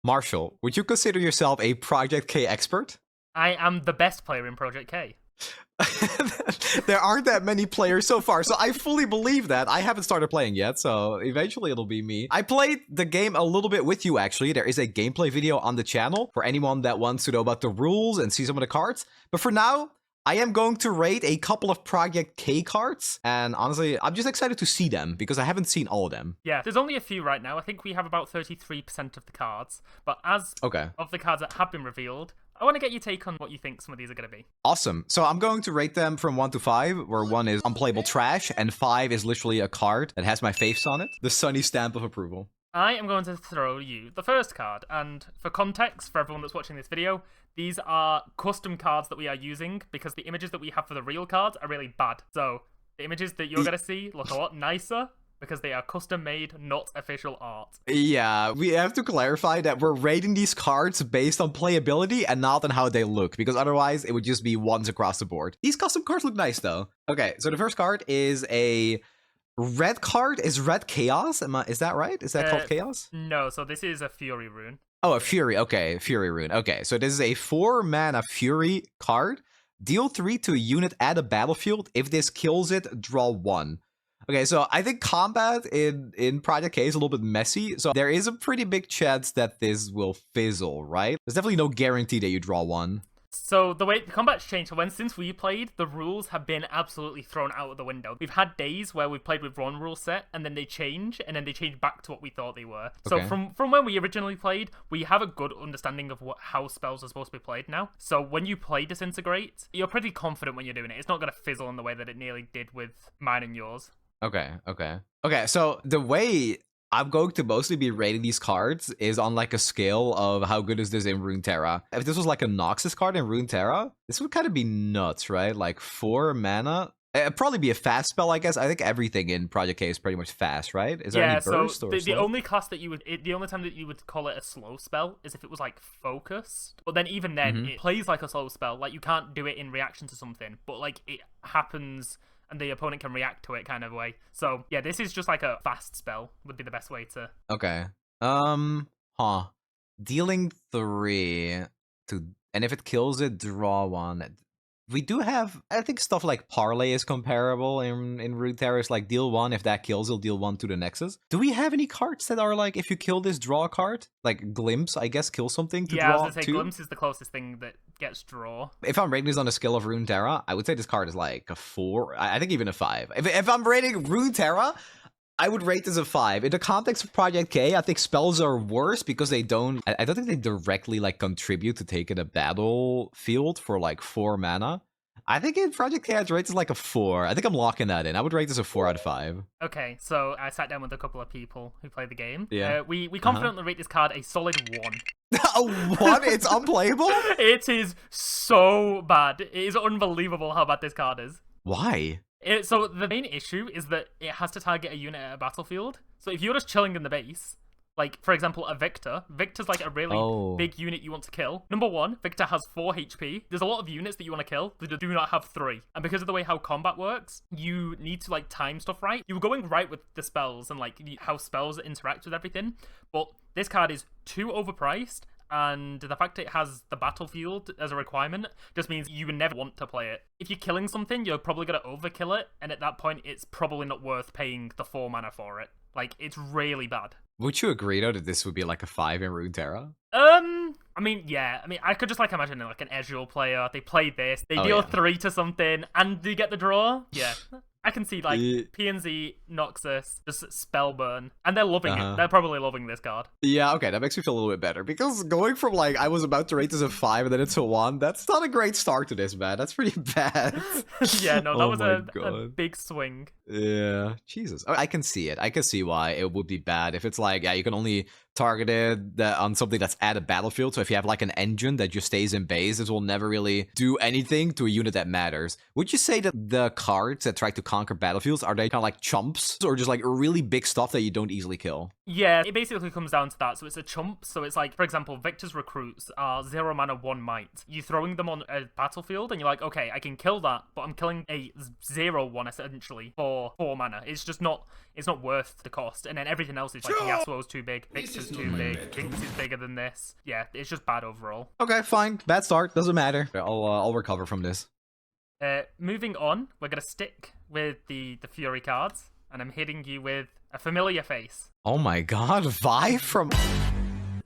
Marshall, would you consider yourself a Project K expert? I am the best player in Project K. There aren't that many players so far, so I fully believe that. I haven't started playing yet, so eventually it'll be me. I played the game a little bit with you, actually. There is a gameplay video on the channel for anyone that wants to know about the rules and see some of the cards. But for now, I am going to rate a couple of Project K cards, and honestly, I'm just excited to see them, because I haven't seen all of them. Yeah, there's only a few right now. I think we have about 33% of the cards, but as of the cards that have been revealed, I want to get your take on what you think some of these are going to be. Awesome. So I'm going to rate them from 1 to 5, where 1 is unplayable trash, and 5 is literally a card that has my face on it. The sunny stamp of approval. I am going to throw you the first card, and for context, for everyone that's watching this video, these are custom cards that we are using, because the images that we have for the real cards are really bad. So, the images that you're going to see look a lot nicer, because they are custom made, not official art. Yeah, we have to clarify that we're rating these cards based on playability and not on how they look, because otherwise it would just be ones across the board. These custom cards look nice though. Okay, so the first card is a red card. Is red Chaos? Is that right? Is that called Chaos? No, so this is a Fury rune. Oh, a Fury. Okay, Fury rune. Okay, so this is a 4-mana Fury card. Deal 3 to a unit at a battlefield. If this kills it, draw 1. Okay, so I think combat in Project K is a little bit messy, so there is a pretty big chance that this will fizzle, right? There's definitely no guarantee that you draw 1. So the way the combat's changed, so since we played, the rules have been absolutely thrown out of the window. We've had days where we've played with one rule set, and then they change, and then they change back to what we thought they were. So from when we originally played, we have a good understanding of how spells are supposed to be played now. So when you play Disintegrate, you're pretty confident when you're doing it. It's not going to fizzle in the way that it nearly did with mine and yours. Okay, so the way I'm going to mostly be rating these cards is on like a scale of how good is this in Runeterra. If this was like a Noxus card in Runeterra, this would kind of be nuts, right? Like 4 mana. It'd probably be a fast spell, I guess. I think everything in Project K is pretty much fast, right? Is there any burst or the only class that you would, the only time that you would call it a slow spell is if it was like focused. But then even then, it plays like a slow spell. Like you can't do it in reaction to something, but like it happens and the opponent can react to it kind of way. So yeah, this is just like a fast spell would be the best way to. Okay. Dealing 3 to, and if it kills it, draw 1. We do have, I think stuff like Parlay is comparable in Runeterra. It's like deal 1, if that kills, it'll deal 1 to the Nexus. Do we have any cards that are like, if you kill this, draw a card? Like Glimpse, I guess, kill something to draw 2? Yeah, I was gonna say Glimpse is the closest thing that gets draw. If I'm rating this on a scale of Runeterra, I would say this card is like a 4. I think even a 5. If I'm rating Runeterra, I would rate this a 5. In the context of Project K, I think spells are worse because they don't, I don't think they directly like contribute to taking a battlefield for like 4 mana. I think in Project K, I'd rate this like a 4. I think I'm locking that in. I would rate this a 4 out of 5. Okay, so I sat down with a couple of people who play the game. Yeah. We confidently rate this card a solid 1. A 1? It's unplayable? It is so bad. It is unbelievable how bad this card is. Why? So the main issue is that it has to target a unit at a battlefield. So if you're just chilling in the base, like, for example, a Victor. Victor's like a really big unit you want to kill. Number 1, Victor has 4 HP. There's a lot of units that you want to kill that do not have 3. And because of the way how combat works, you need to, like, time stuff right. You were going right with the spells and, like, how spells interact with everything. But this card is too overpriced. And the fact it has the battlefield as a requirement just means you would never want to play it. If you're killing something, you're probably going to overkill it. And at that point, it's probably not worth paying the 4 mana for it. Like, it's really bad. Would you agree, though, that this would be like a 5 in Runeterra? I mean, yeah. I mean, I could just, like, imagine, like, an Ezreal player. They play this. They deal 3 to something, and they get the draw. Yeah. I can see, like, PNZ, Noxus, just Spellburn, and they're loving it. They're probably loving this card. Yeah, okay, that makes me feel a little bit better, because going from, like, I was about to rate this a 5 and then it's a 1, that's not a great start to this, man. That's pretty bad. Yeah, no, that was a big swing. Yeah, Jesus. I can see it. I can see why it would be bad. If it's like, yeah, you can only target it on something that's at a battlefield, so if you have, like, an engine that just stays in base, this will never really do anything to a unit that matters. Would you say that the cards that try to conquer battlefields, are they kind of like chumps, or just like really big stuff that you don't easily kill? Yeah, it basically comes down to that. So it's a chump. So it's like, for example, Victor's recruits are 0 mana, 1 might. You're throwing them on a battlefield, and you're like, okay, I can kill that, but I'm killing a 0/1 essentially for 4 mana. It's just not, it's not worth the cost. And then everything else is like, Yasuo's too big, Victor's is too big. Jinx is bigger than this. Yeah, it's just bad overall. Okay, fine. Bad start. Doesn't matter. I'll recover from this. Moving on, we're gonna stick with the Fury cards, and I'm hitting you with a familiar face. Oh my god, Vi from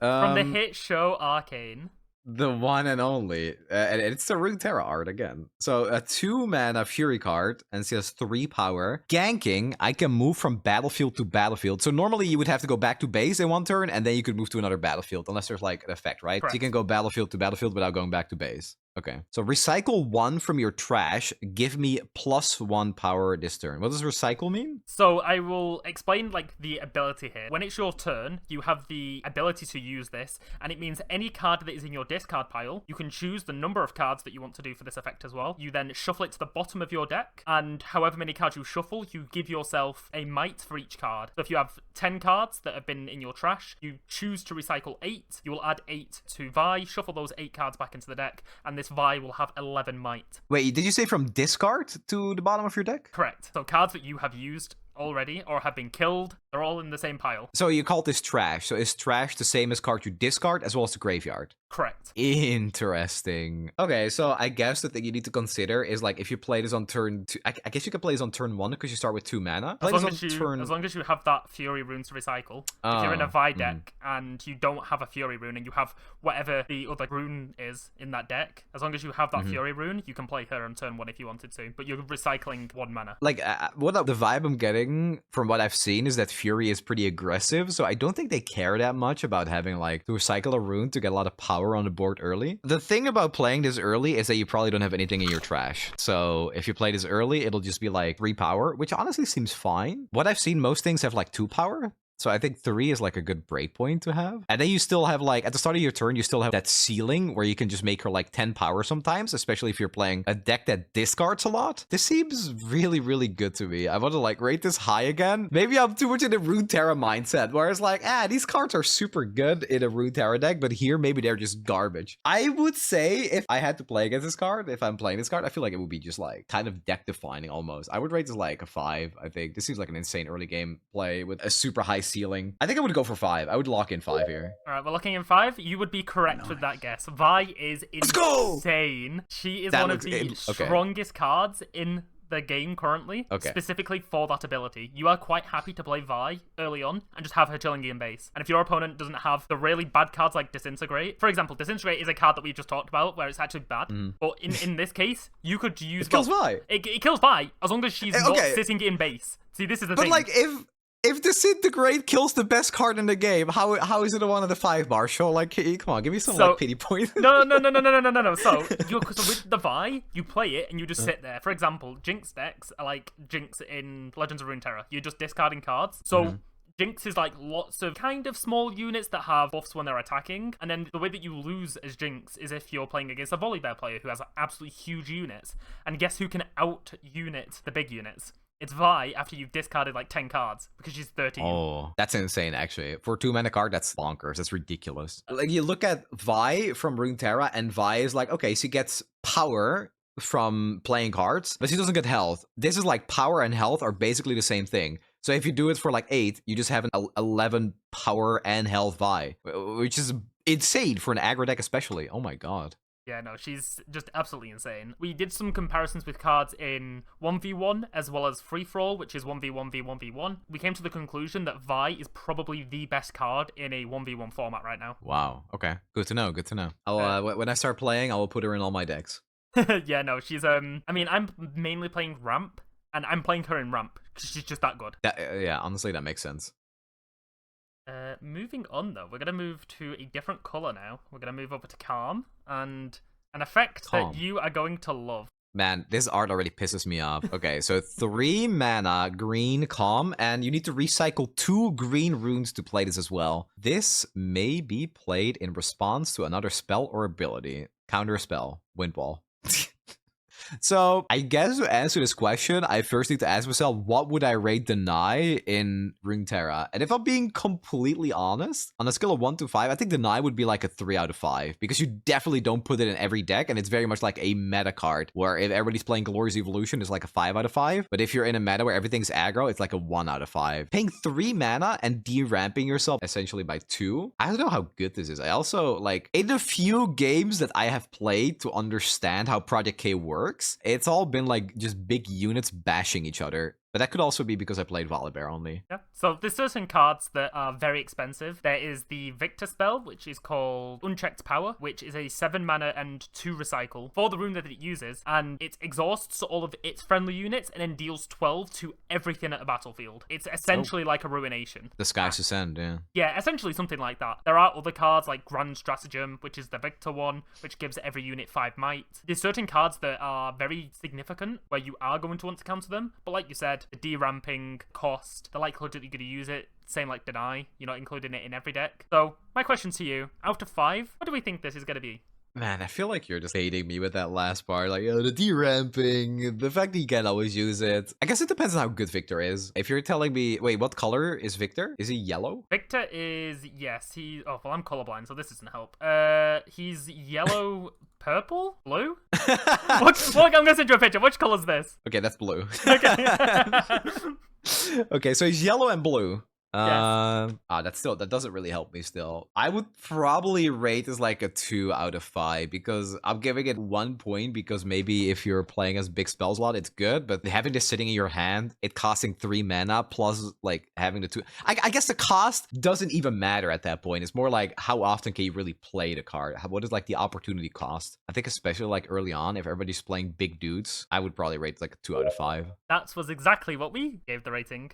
the hit show Arcane. The one and only. And it's the Runeterra art again. So a 2-mana Fury card, and she has 3 power. Ganking, I can move from battlefield to battlefield. So normally you would have to go back to base in one turn, and then you could move to another battlefield, unless there's like an effect, right? Correct. So you can go battlefield to battlefield without going back to base. Okay. So recycle 1 from your trash. Give me +1 power this turn. What does recycle mean? So I will explain like the ability here. When it's your turn, you have the ability to use this, and it means any card that is in your discard pile, you can choose the number of cards that you want to do for this effect as well. You then shuffle it to the bottom of your deck, and however many cards you shuffle, you give yourself a might for each card. So if you have 10 cards that have been in your trash, you choose to recycle 8. You will add 8 to Vi, shuffle those 8 cards back into the deck, and this Vi will have 11 might. Wait, did you say from discard to the bottom of your deck? Correct. So cards that you have used already or have been killed, they're all in the same pile. So you call this trash. So is trash the same as card you discard as well as the graveyard? Correct. Interesting. Okay, so I guess the thing you need to consider is like if you play this on turn 2, I guess you can play this on turn 1 because you start with 2 mana. As long as you have that Fury rune to recycle. If you're in a Vi deck and you don't have a Fury rune and you have whatever the other rune is in that deck, as long as you have that Fury rune, you can play her on turn 1 if you wanted to, but you're recycling 1 mana. Like the vibe I'm getting from what I've seen is that Fury is pretty aggressive, so I don't think they care that much about having like to recycle a rune to get a lot of power on the board early. The thing about playing this early is that you probably don't have anything in your trash. So if you play this early, it'll just be like 3 power, which honestly seems fine. What I've seen, most things have like 2 power. So I think 3 is like a good breakpoint to have. And then you still have like, at the start of your turn, you still have that ceiling where you can just make her like 10 power sometimes, especially if you're playing a deck that discards a lot. This seems really, really good to me. I want to like rate this high again. Maybe I'm too much in the Runeterra mindset where it's like, these cards are super good in a Runeterra deck, but here maybe they're just garbage. I would say if I had to play against this card, if I'm playing this card, I feel like it would be just like kind of deck defining almost. I would rate this like a 5, I think. This seems like an insane early game play with a super high ceiling. I think I would go for 5. I would lock in 5 here. All right, we're looking in 5. You would be correct with that guess. Vi is insane. Let's go! She is one of the strongest cards in the game currently, specifically for that ability. You are quite happy to play Vi early on and just have her chilling in base. And if your opponent doesn't have the really bad cards like Disintegrate, for example, Disintegrate is a card that we just talked about where it's actually bad, but in this case, you could use... It kills Vi! It kills Vi, as long as she's not sitting in base. See, this is the thing. But like, if Disintegrate kills the best card in the game, how is it a 1 of the 5 bar? Show like, come on, give me some like pity point. No. So with the Vi, you play it and you just sit there. For example, Jinx decks are like Jinx in Legends of Runeterra. You're just discarding cards. So Jinx is like lots of kind of small units that have buffs when they're attacking, and then the way that you lose as Jinx is if you're playing against a Volibear player who has absolutely huge units. And guess who can out-unit the big units? It's Vi after you've discarded like 10 cards because she's 13. Oh, that's insane actually. For a 2-mana card, that's bonkers. That's ridiculous. Like you look at Vi from Runeterra and Vi is like, okay, she gets power from playing cards, but she doesn't get health. This is like power and health are basically the same thing. So if you do it for like 8, you just have an 11 power and health Vi, which is insane for an aggro deck especially. Oh my god. Yeah, no, she's just absolutely insane. We did some comparisons with cards in 1v1 as well as Free For All, which is 1v1v1v1. We came to the conclusion that Vi is probably the best card in a 1v1 format right now. Wow, okay. Good to know, good to know. When I start playing, I will put her in all my decks. Yeah, no, she's, I mean, I'm mainly playing Ramp, and I'm playing her in Ramp, because she's just that good. Yeah, honestly, that makes sense. Moving on, though, we're going to move to a different color now. We're going to move over to Calm, and an effect that you are going to love. Man, this art already pisses me off. Okay, so 3 mana, green, Calm, and you need to recycle 2 green runes to play this as well. This may be played in response to another spell or ability. Counter spell, Windwall. So I guess to answer this question, I first need to ask myself, what would I rate Deny in Runeterra? And if I'm being completely honest, on a scale of 1 to 5, I think Deny would be like a 3 out of 5, because you definitely don't put it in every deck, and it's very much like a meta card, where if everybody's playing Glorious Evolution, it's like a 5 out of 5. But if you're in a meta where everything's aggro, it's like a 1 out of 5. Paying 3 mana and de-ramping yourself essentially by 2, I don't know how good this is. I also, like, in the few games that I have played to understand how Project K works, it's all been like just big units bashing each other. But that could also be because I played Volibear only. Yeah. So there's certain cards that are very expensive. There is the Victor spell, which is called Unchecked Power, which is a 7 mana and 2 recycle for the rune that it uses, and it exhausts all of its friendly units and then deals 12 to everything at a battlefield. It's essentially like a Ruination. The Sky's Ascend, yeah. Yeah, essentially something like that. There are other cards like Grand Stratagem, which is the Victor one, which gives every unit 5 might. There's certain cards that are very significant where you are going to want to counter them, but like you said, the de-ramping cost, the likelihood that you're going to use it, same like Deny, you're not including it in every deck. So, my question to you, out of 5, what do we think this is going to be? Man, I feel like you're just hating me with that last part. Like, the de-ramping, the fact that you can't always use it. I guess it depends on how good Victor is. If you're telling me, wait, what color is Victor? Is he yellow? Victor is, yes, oh, well, I'm colorblind, so this doesn't help. He's yellow, purple, blue? Look, I'm gonna send you a picture. Which color is this? Okay, that's blue. Okay. Okay, so he's yellow and blue. Yes. That doesn't really help me still. I would probably rate this like a 2 out of 5, because I'm giving it 1 point because maybe if you're playing as big spell slot, it's good, but having this sitting in your hand, it costing 3 mana plus like having the 2, I guess the cost doesn't even matter at that point. It's more like how often can you really play the card? What is like the opportunity cost? I think especially like early on, if everybody's playing big dudes, I would probably rate like a 2 out of 5. That was exactly what we gave the rating.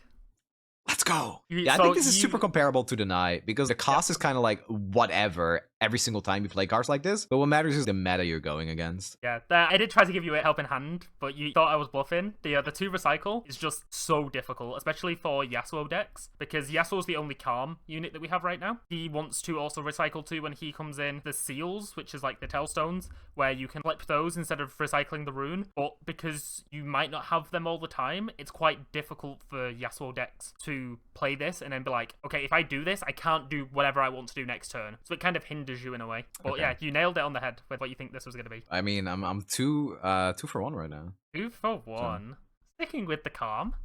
Let's go. Yeah, I think this is super comparable to Deny, because the cost is kind of like whatever every single time you play cards like this, but what matters is the meta you're going against. Yeah, I did try to give you a helping hand, but you thought I was bluffing. The 2 recycle is just so difficult, especially for Yasuo decks, because Yasuo's the only calm unit that we have right now. He wants to also recycle 2 when he comes in. The seals, which is like the Tellstones, where you can flip those instead of recycling the rune, but because you might not have them all the time, it's quite difficult for Yasuo decks to play this and then be like, okay, if I do this, I can't do whatever I want to do next turn. So it kind of hinders you in a way. But yeah, you nailed it on the head with what you think this was going to be. I mean, I'm two for 1 right now. 2 for 1. So. Sticking with the calm,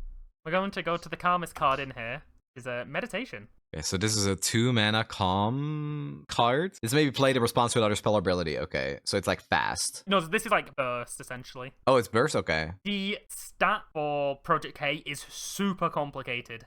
we're going to go to the calmest card in here. Is a meditation. Okay, so this is a 2 mana calm card. This may be played in response to another spell ability. Okay, so it's like fast. No, this is like burst essentially. Oh, it's burst. Okay. The stat for Project K is super complicated.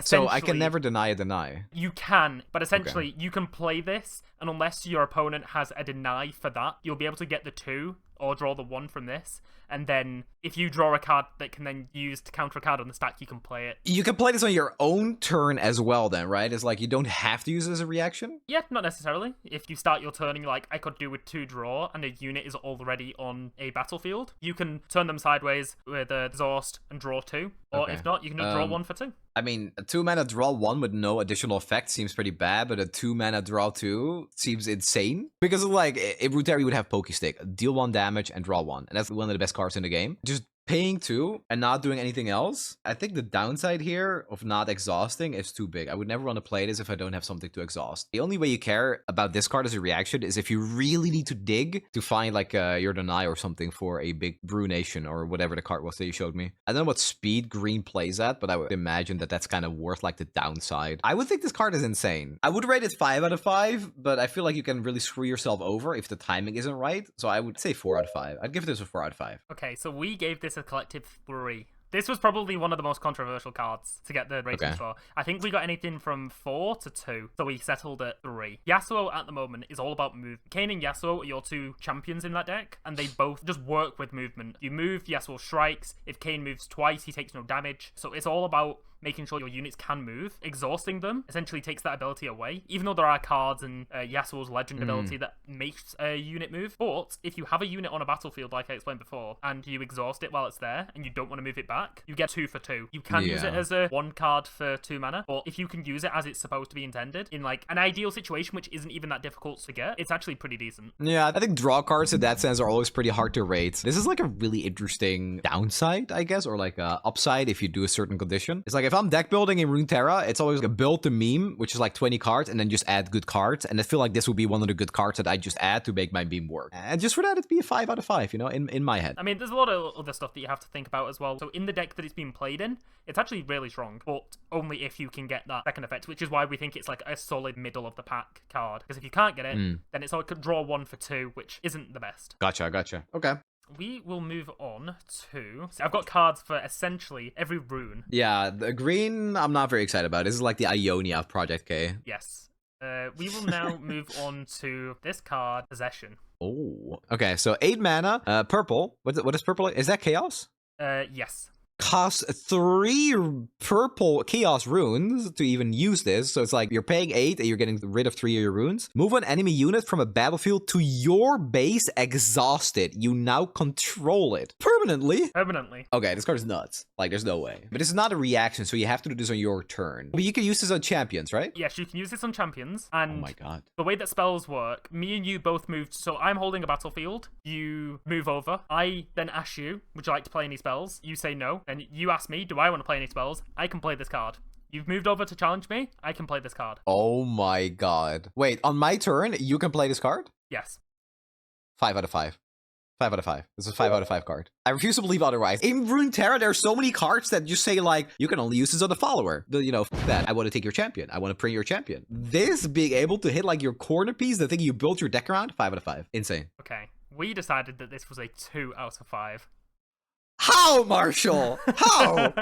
So I can never deny a deny. You can, but essentially you can play this, and unless your opponent has a deny for that, you'll be able to get the 2 or draw the 1 from this. And then if you draw a card that can then use to counter a card on the stack, you can play it. You can play this on your own turn as well then, right? It's like you don't have to use it as a reaction? Yeah, not necessarily. If you start your turn and you're like, I could do with 2 draw, and a unit is already on a battlefield, you can turn them sideways with a exhaust and draw 2. Or if not, you can just draw 1 for 2. I mean, a 2 mana draw 1 with no additional effect seems pretty bad, but a 2 mana draw 2 seems insane. Because like, in Runeterra you would have Pokestick, deal 1 damage and draw 1. And that's one of the best cards in the game. Just paying 2 and not doing anything else, I think the downside here of not exhausting is too big. I would never want to play this if I don't have something to exhaust. The only way you care about this card as a reaction is if you really need to dig to find like your deny or something for a big Ruination or whatever the card was that you showed me. I don't know what speed green plays at, but I would imagine that that's kind of worth like the downside. I would think this card is insane. I would rate it 5 out of 5, but I feel like you can really screw yourself over if the timing isn't right. So I would say 4 out of 5. I'd give this a 4 out of 5. Okay, so we gave this a collective 3. This was probably one of the most controversial cards to get the ratings for. I think we got anything from 4 to 2, so we settled at 3. Yasuo at the moment is all about movement. Kayn and Yasuo are your 2 champions in that deck, and they both just work with movement. You move, Yasuo strikes. If Kayn moves twice, he takes no damage. So it's all about making sure your units can move. Exhausting them essentially takes that ability away, even though there are cards and Yasuo's legend ability that makes a unit move. But if you have a unit on a battlefield, like I explained before, and you exhaust it while it's there, and you don't want to move it back, you get 2 for 2. You can use it as a 1 card for 2 mana, but if you can use it as it's supposed to be intended, in like an ideal situation, which isn't even that difficult to get, it's actually pretty decent. Yeah, I think draw cards in that sense are always pretty hard to rate. This is like a really interesting downside, I guess, or like a upside if you do a certain condition. It's like if I'm deck building in Runeterra, it's always like a build to meme, which is like 20 cards, and then just add good cards. And I feel like this would be one of the good cards that I just add to make my meme work. And just for that, it'd be a 5 out of 5, you know, in my head. I mean, there's a lot of other stuff that you have to think about as well. So in the deck that it's being played in, it's actually really strong, but only if you can get that second effect, which is why we think it's like a solid middle of the pack card. Because if you can't get it, then it's like draw 1 for 2, which isn't the best. Gotcha. Okay. We will move on to... So I've got cards for essentially every rune. Yeah, the green, I'm not very excited about. This is like the Ionia of Project K. Yes. We will now move on to this card, Possession. Oh, okay. So 8 mana, purple. What is purple? Is that Chaos? Yes. Costs 3 purple chaos runes to even use this. So it's like you're paying 8 and you're getting rid of 3 of your runes. Move an enemy unit from a battlefield to your base exhausted. You now control it permanently. Okay, this card is nuts. Like, there's no way. But this is not a reaction, so you have to do this on your turn. But you can use this on champions, right? Yes, you can use this on champions. And oh my god. The way that spells work, me and you both moved. So I'm holding a battlefield. You move over. I then ask you, would you like to play any spells? You say no. And you ask me, do I want to play any spells? I can play this card. You've moved over to challenge me. I can play this card. Oh my god. Wait, on my turn, you can play this card? Yes. 5 out of 5. 5 out of 5. This is a 5 out of 5 card. I refuse to believe otherwise. In Runeterra, there are so many cards that just say, like, you can only use this on the follower. You know, that. I want to take your champion. I want to print your champion. This being able to hit, like, your corner piece, the thing you built your deck around, 5 out of 5. Insane. Okay. We decided that this was a 2 out of 5. How, Marshall? How?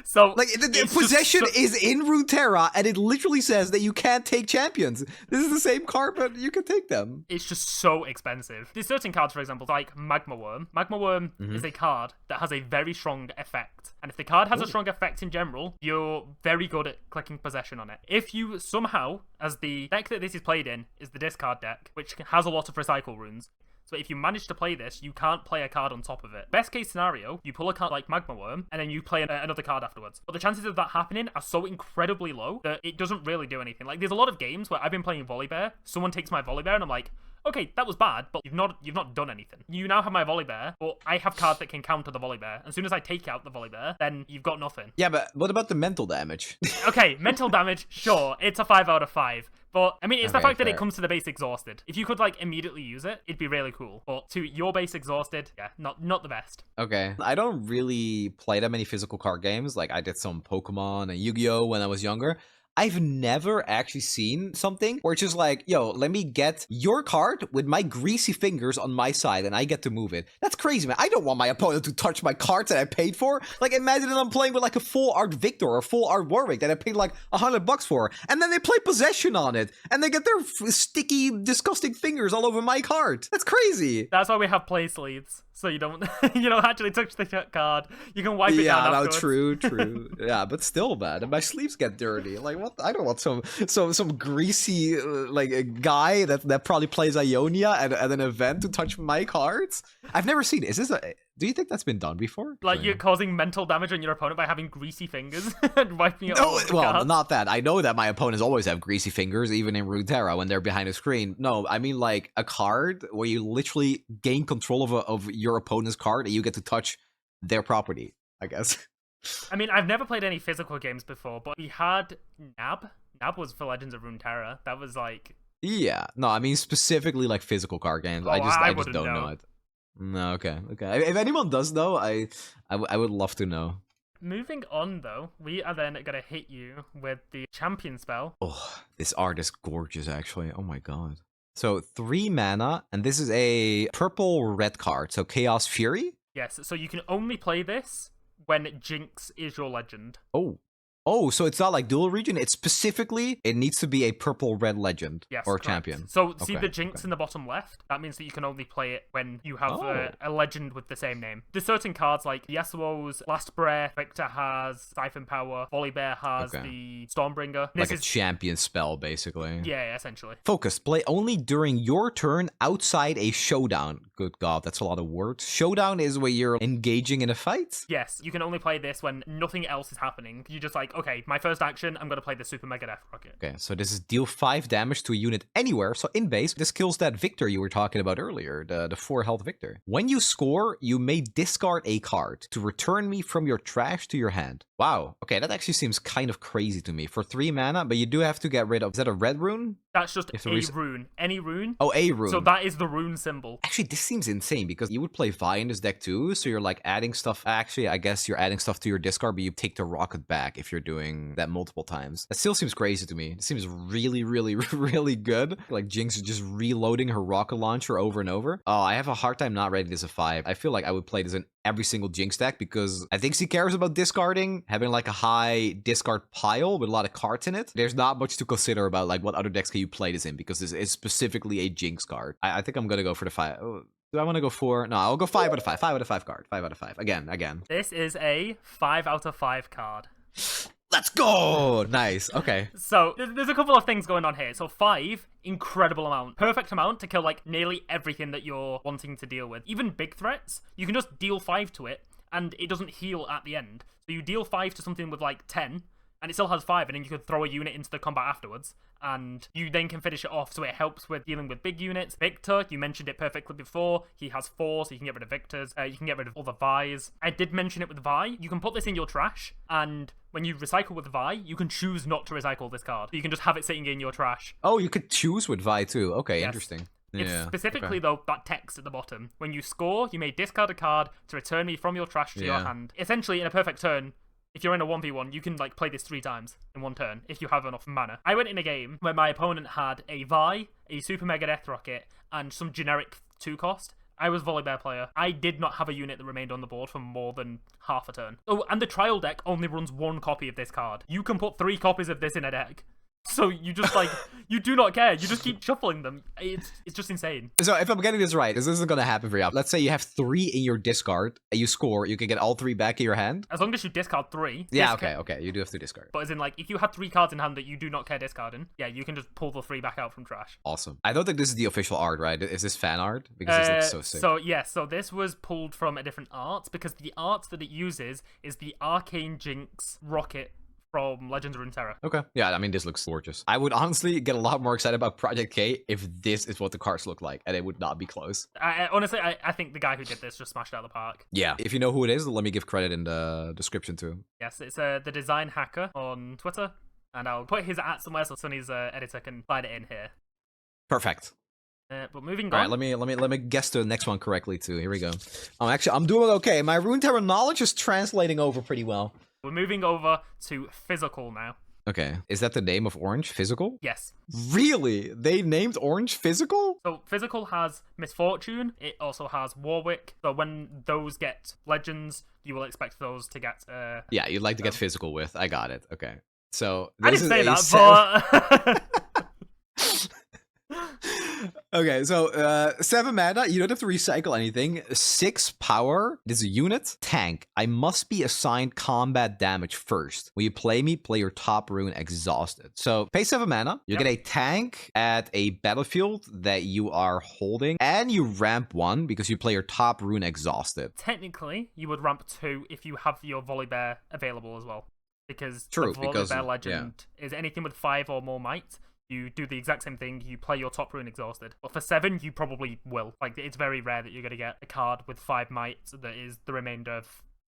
So like the possession is in Runeterra, and it literally says that you can't take champions. This is the same card, but you can take them. It's just so expensive. There's certain cards, for example, like Magma Worm. Magma Worm is a card that has a very strong effect. And if the card has a strong effect in general, you're very good at clicking possession on it. If you somehow, as the deck that this is played in is the discard deck, which has a lot of recycle runes, so if you manage to play this, you can't play a card on top of it. Best case scenario, you pull a card like Magma Worm, and then you play another card afterwards. But the chances of that happening are so incredibly low that it doesn't really do anything. Like, there's a lot of games where I've been playing Volibear, someone takes my Volibear, and I'm like, okay, that was bad, but you've not done anything. You now have my Volibear, but I have cards that can counter the Volibear. As soon as I take out the Volibear, then you've got nothing. Yeah, but what about the mental damage? Okay, mental damage, sure, it's a 5 out of 5. But, I mean, it's the fact fair. that it comes to the base exhausted. If you could, like, immediately use it, it'd be really cool. But to your base exhausted, yeah, not the best. Okay. I don't really play that many physical card games. Like, I did some Pokemon and Yu-Gi-Oh! When I was younger. I've never actually seen something where it's just like, yo, let me get your card with my greasy fingers on my side and I get to move it. That's crazy, man. I don't want my opponent to touch my cards that I paid for. Like, imagine that I'm playing with like a full art Victor or full art Warwick that I paid like $100 for. And then they play possession on it. And they get their sticky, disgusting fingers all over my card. That's crazy. That's why we have play sleeves. So you don't actually touch the card. You can wipe it down afterwards. True. Yeah, but still, man, and my sleeves get dirty. Like, what? I don't want some greasy like a guy that probably plays Ionia at an event to touch my cards. I've never seen it. Is this a? Do you think that's been done before? Like, you're causing mental damage on your opponent by having greasy fingers and wiping it off. Well, cards? not that. I know that my opponents always have greasy fingers, even in Runeterra when they're behind a screen. No, I mean like a card where you literally gain control of your opponent's card and you get to touch their property, I guess. I mean, I've never played any physical games before, but we had Nab. Nab was for Legends of Runeterra. That was like... Yeah. No, I mean specifically like physical card games. Oh, I just don't know it. No, okay. If anyone does know, I would love to know. Moving on, though, we are then going to hit you with the champion spell. Oh, this art is gorgeous, actually. Oh my god. So 3 mana, and this is a purple-red card, so Chaos Fury? Yes, so you can only play this when Jinx is your legend. Oh, Oh, so it's not like dual region. It's specifically, it needs to be a purple-red legend or correct. champion. So see the Jinx in the bottom left? That means that you can only play it when you have a legend with the same name. There's certain cards like Yasuo's Last Breath, Victor has Siphon Power, Volibear has the Stormbringer. Like a champion spell, basically. Yeah, essentially. Focus. Play only during your turn outside a showdown. Good God, that's a lot of words. Showdown is where you're engaging in a fight? Yes, you can only play this when nothing else is happening. You're just like, okay, my first action, I'm going to play the Super Mega Death Rocket. Okay, so this is deal 5 damage to a unit anywhere. So in base, this kills that Victor you were talking about earlier, the 4 health Victor. When you score, you may discard a card to return me from your trash to your hand. Wow. Okay, that actually seems kind of crazy to me. For 3 mana, but you do have to get rid of... Is that a red rune? That's just a rune. Any rune. Oh, a rune. So that is the rune symbol. Actually, this seems insane because you would play Vi in this deck too. So you're like adding stuff. Actually, I guess you're adding stuff to your discard, but you take the rocket back if you're doing that multiple times. That still seems crazy to me. It seems really, really, really good. Like Jinx is just reloading her rocket launcher over and over. Oh, I have a hard time not rating this a 5. I feel like I would play this in every single Jinx deck because I think she cares about discarding, having like a high discard pile with a lot of cards in it. There's not much to consider about like what other decks can you play this in because this is specifically a Jinx card. I think I'm gonna go for the 5. Oh, do I want to go 4? No, I'll go 5 out of 5. 5 out of 5 card. 5 out of 5. Again. This is a 5 out of 5 card. Let's go! Nice. Okay. So, there's a couple of things going on here. So, 5, incredible amount. Perfect amount to kill, like, nearly everything that you're wanting to deal with. Even big threats, you can just deal 5 to it, and it doesn't heal at the end. So, you deal 5 to something with, like, 10, and it still has 5, and then you could throw a unit into the combat afterwards, and you then can finish it off, so it helps with dealing with big units. Victor, you mentioned it perfectly before, he has 4, so you can get rid of Victors, you can get rid of all the Vi's. I did mention it with Vi, you can put this in your trash, and when you recycle with Vi, you can choose not to recycle this card. You can just have it sitting in your trash. Oh, you could choose with Vi too. Okay, yes. Interesting. It's specifically, though, that text at the bottom. When you score, you may discard a card to return me from your trash to your hand. Essentially, in a perfect turn, if you're in a 1v1, you can like play this 3 times in one turn if you have enough mana. I went in a game where my opponent had a Vi, a Super Mega Death Rocket, and some generic 2 cost. I was Volibear player. I did not have a unit that remained on the board for more than half a turn. Oh, and the trial deck only runs 1 copy of this card. You can put 3 copies of this in a deck. So you just like, you do not care. You just keep shuffling them. It's just insane. So if I'm getting this right, this isn't going to happen very often. Let's say you have 3 in your discard, and you score, you can get all 3 back in your hand? As long as you discard 3. Yeah, okay. You do have to discard. But as in like, if you have 3 cards in hand that you do not care discarding, yeah, you can just pull the 3 back out from trash. Awesome. I don't think this is the official art, right? Is this fan art? Because this looks so sick. So yeah, so this was pulled from a different art, because the art that it uses is the Arcane Jinx Rocket from Legends of Runeterra. Okay. Yeah, I mean, this looks gorgeous. I would honestly get a lot more excited about Project K if this is what the cards look like, and it would not be close. Honestly, I think the guy who did this just smashed it out of the park. Yeah. If you know who it is, let me give credit in the description too. Yes, it's the Design Hacker on Twitter, and I'll put his @ somewhere so Sunny's editor can slide it in here. Perfect. But moving on. All right, let me guess the next one correctly too. Here we go. Oh, actually, I'm doing okay. My Runeterra knowledge is translating over pretty well. We're moving over to Physical now. Okay. Is that the name of Orange? Physical? Yes. Really? They named Orange Physical? So Physical has Misfortune. It also has Warwick. So when those get Legends, you will expect those to get... yeah, you'd like to get Physical with. I got it. Okay. So I didn't say that, but... Okay, so 7 mana, you don't have to recycle anything. 6 power, this is a unit. Tank, I must be assigned combat damage first. When you play me, play your top rune exhausted. So pay 7 mana, you get a tank at a battlefield that you are holding, and you ramp 1 because you play your top rune exhausted. Technically, you would ramp 2 if you have your Volibear available as well. Because the Volibear legend is anything with 5 or more might. You do the exact same thing, you play your top rune exhausted. But for 7, you probably will. Like, it's very rare that you're going to get a card with 5 might that is the remainder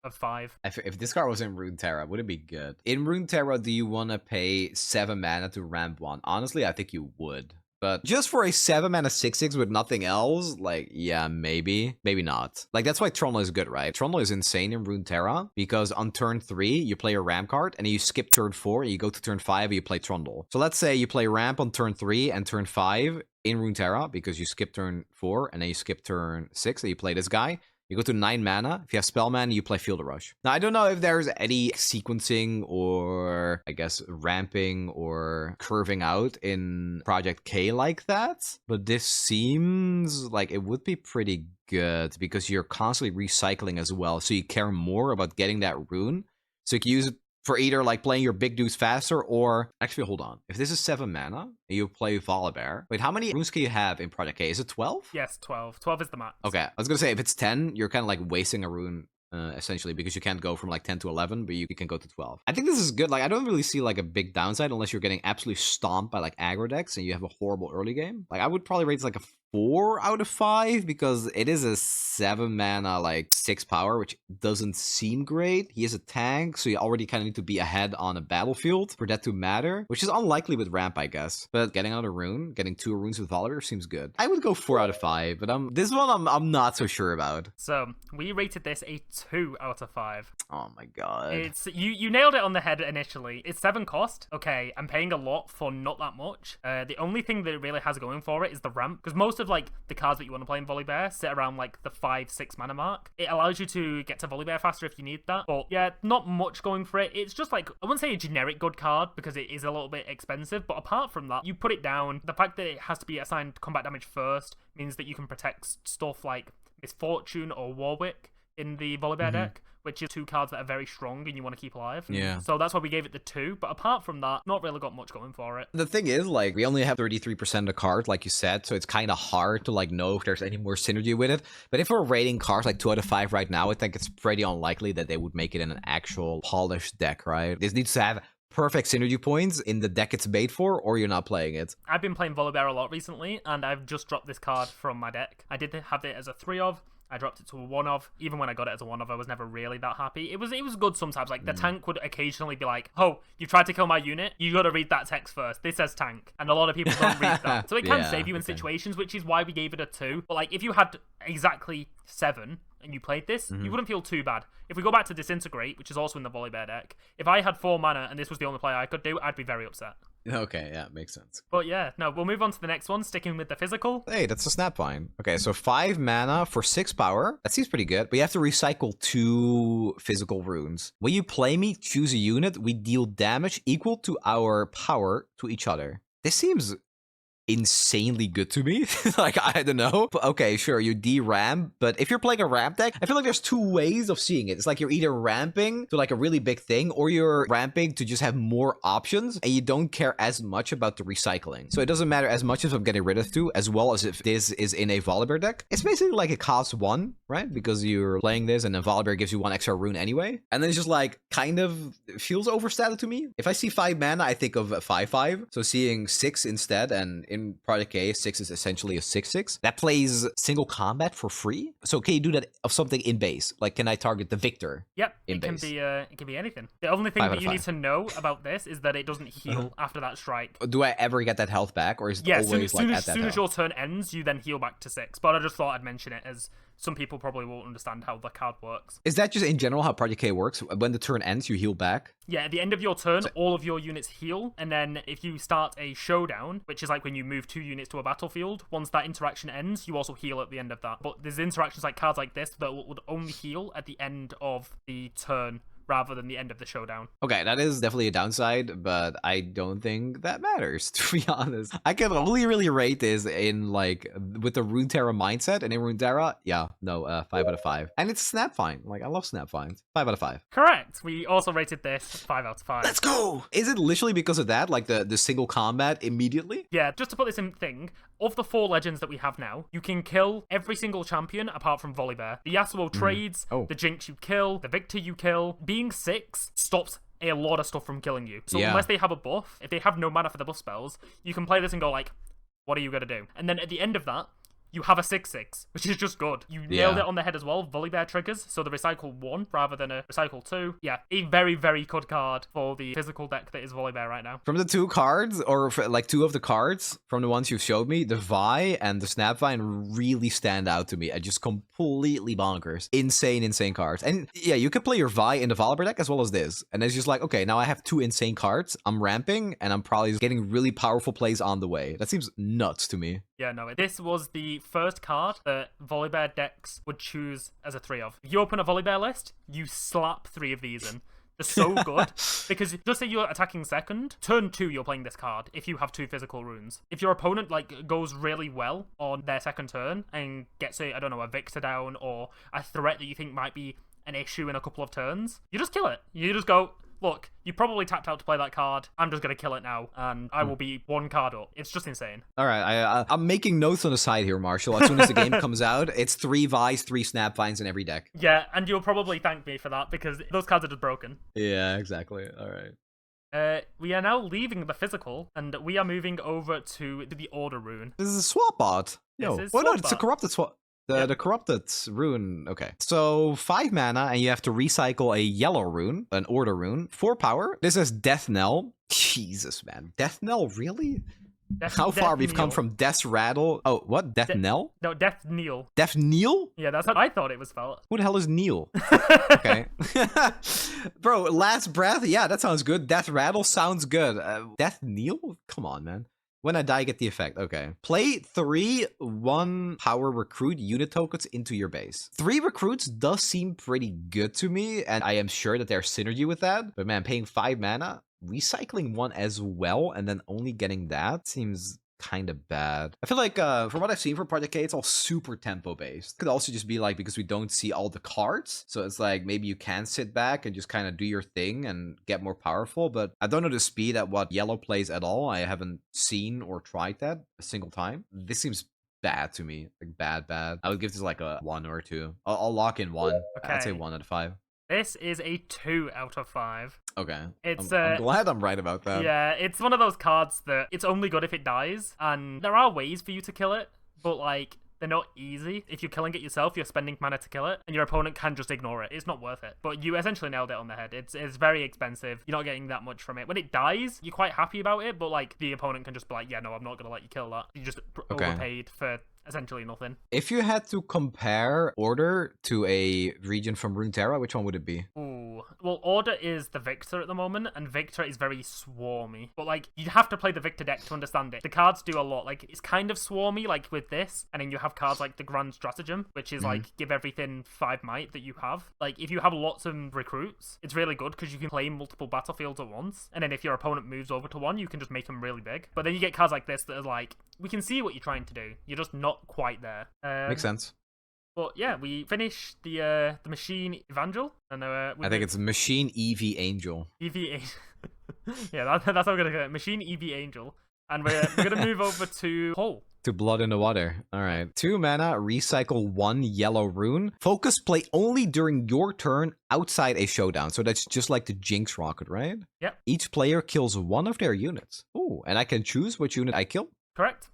of 5. If this card was in Runeterra, would it be good? In Runeterra, do you want to pay 7 mana to ramp 1? Honestly, I think you would. But just for a 7 mana 6/6 with nothing else, like, yeah, maybe. Maybe not. Like, that's why Trundle is good, right? Trundle is insane in Runeterra because on turn 3, you play a ramp card, and then you skip turn 4, and you go to turn 5, and you play Trundle. So let's say you play ramp on turn 3 and turn 5 in Runeterra because you skip turn 4, and then you skip turn 6, and you play this guy. You go to 9 mana. If you have spell mana, you play Field of Rush. Now, I don't know if there's any sequencing or, I guess, ramping or curving out in Project K like that, but this seems like it would be pretty good because you're constantly recycling as well, so you care more about getting that rune. So you can use it for either like playing your big dudes faster or... Actually, hold on. If this is 7 mana and you play Volibear... Wait, how many runes can you have in Project K? Is it 12? Yes, 12. 12 is the max. Okay, I was gonna say, if it's 10, you're kind of like wasting a rune. Essentially, because you can't go from like 10 to 11, but you can go to 12. I think this is good. Like, I don't really see like a big downside unless you're getting absolutely stomped by like aggro decks and you have a horrible early game. Like, I would probably rate this like a 4 out of 5 because it is a 7 mana, like 6 power, which doesn't seem great. He is a tank, so you already kind of need to be ahead on a battlefield for that to matter, which is unlikely with ramp, I guess. But getting out a rune, getting 2 runes with Volibear seems good. I would go 4 out of 5, but this one I'm not so sure about. So we rated this a 2 out of 5. Oh my god. It's you nailed it on the head initially. It's 7 cost. Okay, I'm paying a lot for not that much. The only thing that it really has going for it is the ramp, because most of like the cards that you want to play in Volibear sit around like the 5-6 mana mark. It allows you to get to Volibear faster if you need that, but yeah, not much going for it. It's just like, I wouldn't say a generic good card because it is a little bit expensive, but apart from that, you put it down. The fact that it has to be assigned combat damage first means that you can protect stuff like Misfortune or Warwick in the Volibear deck, which is 2 cards that are very strong and you want to keep alive. Yeah. So that's why we gave it the 2, but apart from that, not really got much going for it. The thing is, like, we only have 33% of the cards, like you said, so it's kind of hard to, like, know if there's any more synergy with it. But if we're rating cards, like, 2 out of 5 right now, I think it's pretty unlikely that they would make it in an actual polished deck, right? This needs to have perfect synergy points in the deck it's made for, or you're not playing it. I've been playing Volibear a lot recently, and I've just dropped this card from my deck. I did have it as a 3 of. I dropped it to a 1 of. Even when I got it as a 1 of, I was never really that happy. It was good sometimes. Like, the tank would occasionally be like, oh, you tried to kill my unit? You gotta read that text first. This says tank. And a lot of people don't read that. So it can save you in situations, which is why we gave it a 2. But, like, if you had exactly 7 and you played this, you wouldn't feel too bad. If we go back to Disintegrate, which is also in the Volibear deck, if I had 4 mana and this was the only play I could do, I'd be very upset. Okay, yeah, makes sense. But yeah, no, we'll move on to the next one, sticking with the physical. Hey, that's a Snapvine. Okay, so 5 mana for 6 power. That seems pretty good, but you have to recycle 2 physical runes. When you play me, choose a unit, we deal damage equal to our power to each other. This seems insanely good to me. Like, I don't know. But okay, sure, you de-ramp, but if you're playing a ramp deck, I feel like there's 2 ways of seeing it. It's like you're either ramping to like a really big thing, or you're ramping to just have more options, and you don't care as much about the recycling. So it doesn't matter as much as I'm getting rid of 2, as well as if this is in a Volibear deck. It's basically like it costs 1, right? Because you're playing this, and then Volibear gives you 1 extra rune anyway. And then it's just like, kind of feels overstated to me. If I see 5 mana, I think of 5/5. So seeing 6 instead, and in Project K, 6 is essentially a 6/6. That plays single combat for free. So can you do that of something in base? Like, can I target the Victor? Yep, in it base? It can be anything. The only thing that you need to know about this is that it doesn't heal after that strike. Do I ever get that health back, or is it always like at that soon as your turn ends, you then heal back to 6. But I just thought I'd mention it, as some people probably won't understand how the card works. Is that just in general how Project K works? When the turn ends, you heal back? Yeah, at the end of your turn, all of your units heal, and then if you start a showdown, which is like when you move 2 units to a battlefield, once that interaction ends, you also heal at the end of that. But there's interactions like cards like this that would only heal at the end of the turn, rather than the end of the showdown. Okay, that is definitely a downside, but I don't think that matters, to be honest. I can only really rate this in, like, with the Runeterra mindset, and in Runeterra, 5 out of 5. And it's Snapvine. Like, I love Snapvines. 5 out of 5. Correct. We also rated this 5 out of 5. Let's go! Is it literally because of that, like, the single combat immediately? Yeah, just to put this in thing, of the 4 legends that we have now, you can kill every single champion apart from Volibear. The Yasuo trades, the Jinx you kill, the Victor you kill. Being 6 stops a lot of stuff from killing you. So unless they have a buff, if they have no mana for the buff spells, you can play this and go like, what are you going to do? And then at the end of that, you have a 6/6, which is just good. You nailed it on the head as well. Volibear triggers, so the recycle 1 rather than a recycle 2. Yeah, a very, very good card for the physical deck that is Volibear right now. From the 2 cards, or like 2 of the cards from the ones you showed me, the Vi and the Snapvine really stand out to me. I just completely bonkers. Insane cards. And yeah, you could play your Vi in the Volibear deck as well as this. And it's just like, okay, now I have 2 insane cards. I'm ramping, and I'm probably getting really powerful plays on the way. That seems nuts to me. Yeah, no, this was the first card that Volibear decks would choose as a 3 of. If you open a Volibear list, you slap 3 of these in. They're so good, because just say you're attacking second, turn 2 you're playing this card if you have 2 physical runes. If your opponent like goes really well on their second turn and gets a, I don't know, a Victor down or a threat that you think might be an issue in a couple of turns, you just kill it. You just go, look, you probably tapped out to play that card. I'm just going to kill it now, and I will be 1 card up. It's just insane. All right, I'm making notes on the side here, Marshall. As soon as the game comes out, it's 3 Vi's, 3 Snapvines in every deck. Yeah, and you'll probably thank me for that, because those cards are just broken. Yeah, exactly. All right. We are now leaving the physical, and we are moving over to the Order rune. This is a swap bot. Yo, This is no, swap it's a bot. corrupted swap. The corrupted rune. Okay. So 5 mana, and you have to recycle a yellow rune, an order rune, 4 power. This is Death Knell. Jesus, man. Death Knell, really? How far we've come from Death Rattle. Oh, what? Death Knell? No, Death Kneel. Death Kneel? Yeah, that's how I thought it was spelled. Who the hell is Kneel? Okay. Bro, Last Breath? Yeah, that sounds good. Death Rattle sounds good. Death Kneel? Come on, man. When I die, get the effect. Okay. Play 3 1 power recruit unit tokens into your base. 3 recruits does seem pretty good to me, and I am sure that there's synergy with that. But man, paying 5 mana, recycling 1 as well, and then only getting that seems kind of bad. I feel like from what I've seen from Project K, it's all super tempo based. Could also just be like because we don't see all the cards, so it's like maybe you can sit back and just kind of do your thing and get more powerful, but I don't know the speed at what yellow plays at all. I haven't seen or tried that a single time. This seems bad to me, like bad. I would give this like a 1 or 2. I'll lock in 1. Okay. I'd say 1 out of 5. This is a 2 out of 5. Okay. It's I'm glad I'm right about that. Yeah, it's one of those cards that it's only good if it dies, and there are ways for you to kill it, but like they're not easy. If you're killing it yourself, you're spending mana to kill it, and your opponent can just ignore it. It's not worth it. But you essentially nailed it on the head. It's very expensive. You're not getting that much from it. When it dies, you're quite happy about it, but like the opponent can just be like, yeah, no, I'm not gonna let you kill that. You just overpaid for essentially nothing. If you had to compare Order to a region from Runeterra, which one would it be? Ooh. Well, Order is the Victor at the moment, and Victor is very swarmy. But, like, you'd have to play the Victor deck to understand it. The cards do a lot. Like, it's kind of swarmy, like, with this, and then you have cards like the Grand Stratagem, which is, like, give everything 5 might that you have. Like, if you have lots of recruits, it's really good, because you can play multiple battlefields at once, and then if your opponent moves over to one, you can just make them really big. But then you get cards like this that are like, we can see what you're trying to do. You're just not quite there. Makes sense. But yeah, we finished the machine Evangel, and I think it's Machine Evangel. Yeah, that's how we're gonna get it. Machine Evangel, and we're gonna move over to Cull. To Blood in the Water. All right. 2 mana, recycle 1 yellow rune. Focus play only during your turn outside a showdown. So that's just like the Jinx rocket, right? Yep. Each player kills 1 of their units. Ooh, and I can choose which unit I kill. Correct.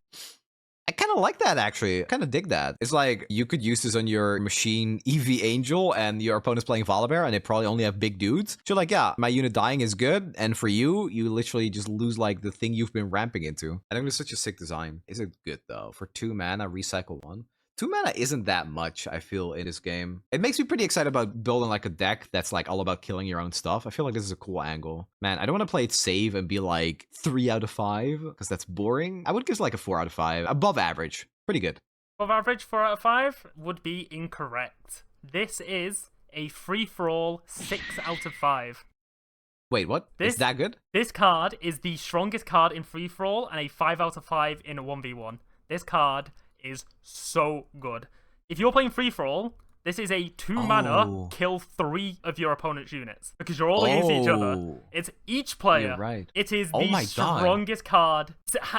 I kind of like that, actually. I kind of dig that. It's like you could use this on your machine Evangel and your opponent's playing Volibear and they probably only have big dudes. So you're like, yeah, my unit dying is good. And for you, you literally just lose like the thing you've been ramping into. I think it's such a sick design. Is it good though? For 2 mana, recycle 1. 2 mana isn't that much, I feel, in this game. It makes me pretty excited about building like a deck that's like all about killing your own stuff. I feel like this is a cool angle. Man, I don't want to play it safe and be like 3 out of 5 because that's boring. I would give it like a 4 out of 5. Above average. Pretty good. Above average 4 out of 5 would be incorrect. This is a free-for-all 6 out of 5. Wait, what? Is that good? This card is the strongest card in free-for-all and a 5 out of 5 in a 1v1. This card is so good. If you're playing free-for-all, this is a 2 mana kill 3 of your opponent's units because you're all against each other. It's each player. You're right. It is the strongest card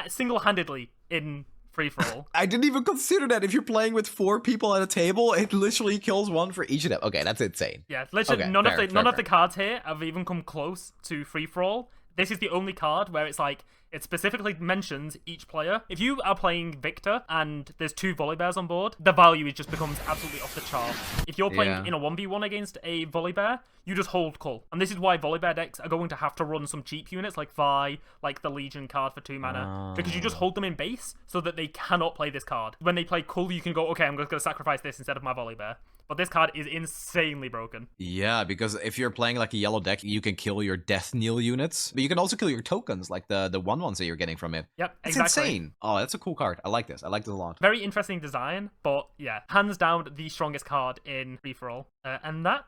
single-handedly in free-for-all. I didn't even consider that. If you're playing with 4 people at a table, it literally kills 1 for each of them. Okay, that's insane. Yeah, literally okay, none fair. of the cards here have even come close to free-for-all. This is the only card where it's like, it specifically mentions each player. If you are playing Victor and there's 2 Volibears on board, the value just becomes absolutely off the chart. If you're playing in a 1v1 against a Volibear, you just hold Cull. And this is why Volibear decks are going to have to run some cheap units like Vi, like the Legion card for 2 mana. Because you just hold them in base so that they cannot play this card. When they play Cull, you can go, okay, I'm just going to sacrifice this instead of my Volibear. but this card is insanely broken. Yeah, because if you're playing like a yellow deck, you can kill your death kneel units, but you can also kill your tokens, like the 1/1s that you're getting from it. Yep, It's exactly. insane. Oh, that's a cool card. I like this. I like this a lot. Very interesting design, but yeah, hands down the strongest card in free for all. And that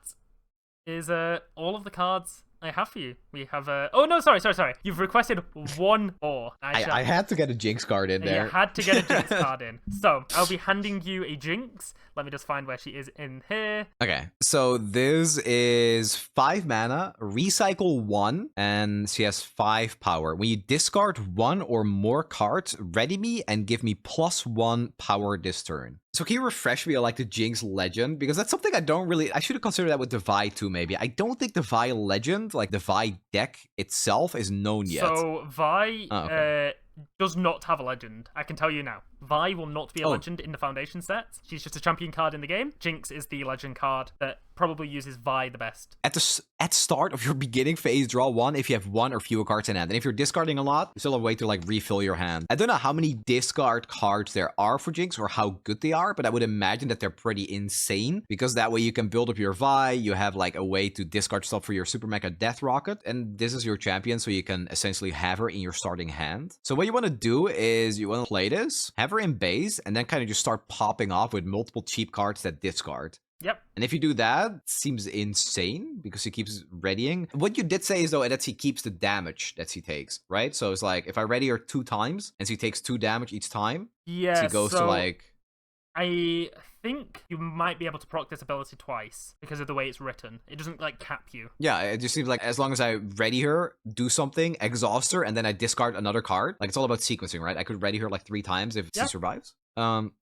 is all of the cards I have for you. We have oh no, sorry. You've requested one more. I had to get a Jinx card in there. You had to get a Jinx card in. So I'll be handing you a Jinx. Let me just find where she is in here. Okay, so this is 5 mana, recycle 1, and she has 5 power. When you discard 1 or more cards, ready me and give me +1 power this turn. So can you refresh me on like the Jinx Legend? Because that's something I should have considered that with the Vi too, maybe. I don't think the Vi Legend, like the Vi deck itself, is known yet. So Vi does not have a legend. I can tell you now. Vi will not be a legend in the Foundation set. She's just a champion card in the game. Jinx is the legend card that probably uses Vi the best. At start of your beginning phase, draw 1 if you have 1 or fewer cards in hand. And if you're discarding a lot, you still have a way to like refill your hand. I don't know how many discard cards there are for Jinx or how good they are, but I would imagine that they're pretty insane, because that way you can build up your Vi, you have like a way to discard stuff for your Super Mega Death Rocket, and this is your champion, so you can essentially have her in your starting hand. So what you want to do is you want to play this, have her in base, and then kind of just start popping off with multiple cheap cards that discard. Yep. And if you do that, it seems insane because he keeps readying. What you did say is, though, that he keeps the damage that he takes, right? So it's like, if I ready her 2 times and she takes 2 damage each time, yeah, she goes to like... I think you might be able to proc this ability twice because of the way it's written. It doesn't like cap you. Yeah, it just seems like as long as I ready her, do something, exhaust her, and then I discard another card. Like, it's all about sequencing, right? I could ready her like 3 times if she survives.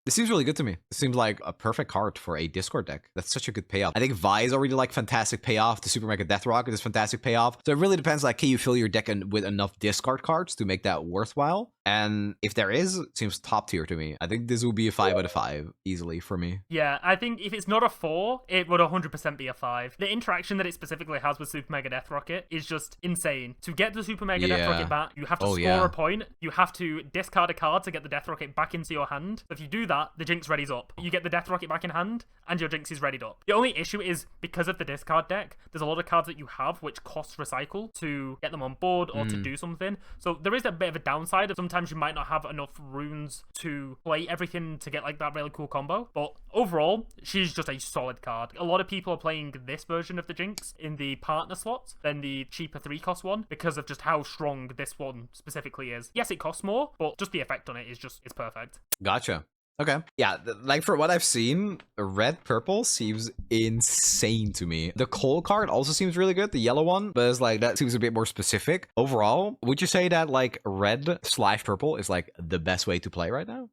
This seems really good to me. It seems like a perfect card for a Discord deck. That's such a good payoff. I think Vi is already like fantastic payoff. The Super Mega Death Rocket is fantastic payoff. So it really depends, like, can you fill your deck with enough discard cards to make that worthwhile? And if there is, it seems top tier to me. I think this will be a 5 out of 5 easily for me. Yeah, I think if it's not a 4, it would 100% be a 5. The interaction that it specifically has with Super Mega Death Rocket is just insane. To get the Super Mega Death Rocket back, you have to score a point. You have to discard a card to get the Death Rocket back into your hand. So if you do that, the Jinx readies up. You get the Death Rocket back in hand, and your Jinx is readied up. The only issue is, because of the discard deck, there's a lot of cards that you have which cost recycle to get them on board or to do something. So there is a bit of a downside. Sometimes you might not have enough runes to play everything to get like that really cool combo. But overall, she's just a solid card. A lot of people are playing this version of the Jinx in the partner slot than the cheaper 3-cost one because of just how strong this one specifically is. Yes, it costs more, but just the effect on it is just, it's perfect. Gotcha. Okay. Yeah, like for what I've seen, red purple seems insane to me. The Cull card also seems really good, the yellow one, but it's like that seems a bit more specific. Overall, would you say that like red/purple is like the best way to play right now?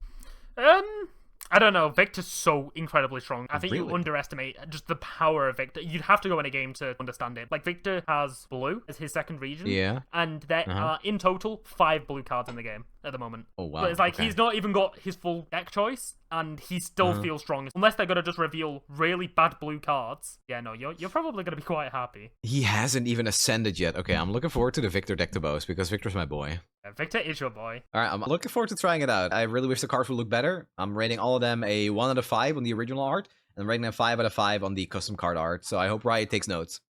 I don't know. Victor's so incredibly strong. I think you underestimate just the power of Victor. You'd have to go in a game to understand it. Like, Victor has blue as his second region. Yeah. And there are, in total, 5 blue cards in the game at the moment. Oh, wow. So it's like, he's not even got his full deck choice, and he still feels strong. Unless they're going to just reveal really bad blue cards. Yeah, no, you're probably going to be quite happy. He hasn't even ascended yet. Okay, I'm looking forward to the Victor deck to boast, because Victor's my boy. Victor is your boy. All right, I'm looking forward to trying it out. I really wish the cards would look better. I'm rating all of them a 1 out of 5 on the original art, and I'm rating them 5 out of 5 on the custom card art. So I hope Riot takes notes.